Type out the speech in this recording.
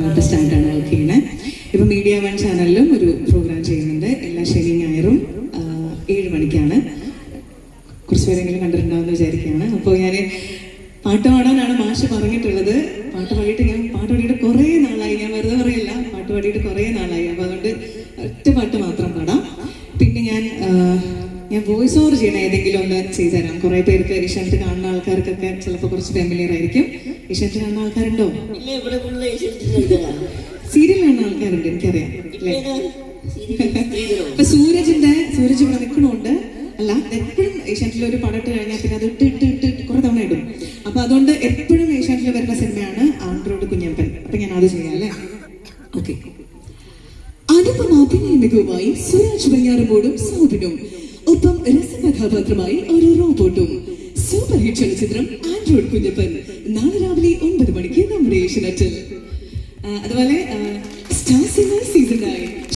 ആർട്ടിസ്റ്റായിട്ടാണ് work ചെയ്യുന്നത്. ഇപ്പം media one ചാനലിലും ഒരു പ്രോഗ്രാം ചെയ്യുന്നുണ്ട്. എല്ലാ ശനി ഞായറും 7 മണിക്കാണ്. കുറച്ച് പേരെങ്കിലും കണ്ടിട്ടുണ്ടാവുമെന്ന് വിചാരിക്കുകയാണ്. അപ്പോൾ ഞാൻ പാട്ട് പാടാനാണ് മാഷ് പറഞ്ഞിട്ടുള്ളത്. പാട്ട് പാടിയിട്ട് കുറേ നാളായി. ഞാൻ വെറുതെ പറയില്ല, പാട്ട് പാടിയിട്ട് കുറേ നാളായി. അപ്പോൾ അതുകൊണ്ട് ഒറ്റ പാട്ട് മാത്രം പാടാം. പിന്നെ ഞാൻ വോയിസ് ഓവർ ചെയ്യണ ഏതെങ്കിലും ഒന്ന് ചെയ്തു തരാം. കുറേ പേർക്ക് ഏഷ്യാനെറ്റ് കാണുന്ന ആൾക്കാർക്കൊക്കെ ചിലപ്പോൾ കുറച്ച് ഫെമിലിയർ ആയിരിക്കും. ഏഷ്യാനെറ്റ് കാണുന്ന ആൾക്കാരുണ്ടോ? സീരിയൽ കാണുന്ന ആൾക്കാരുണ്ട്, എനിക്കറിയാം. ഇപ്പൊ സൂരജ് ഇവിടെ നിൽക്കണോണ്ട് അല്ല, എപ്പോഴും ഏഷ്യാനെറ്റിൽ ഒരു പടം ഇട്ട് കഴിഞ്ഞാൽ പിന്നെ അത് ഇട്ട് കുറെ തവണ ഇടും. അപ്പൊ അതുകൊണ്ട് എപ്പോഴും ഏഷ്യാനെറ്റിൽ വരുന്ന സിനിമയാണ് ആൻഡ്രോയിഡ് കുഞ്ഞപ്പൻ. അപ്പൊ ഞാൻ അത് ചെയ്യാം അല്ലേ? ഓക്കെ. അനുപമ അഭിനയ മികവുമായി സുരാജ് വെഞ്ഞാറമൂടും സൗബിനും ഒപ്പം രസകഥാപാത്രമായി ഒരു റോബോട്ടും. സൂപ്പർ ഹിറ്റ് ചലച്ചിത്രം ആൻഡ്രോയിഡ് കുഞ്ഞപ്പൻ നാളെ രാവിലെ 9 മണിക്ക് നമ്മുടെ ഏഷ്യാനെറ്റിൽ. അതുപോലെ സ്റ്റാർ സിംഗർ സീസൺ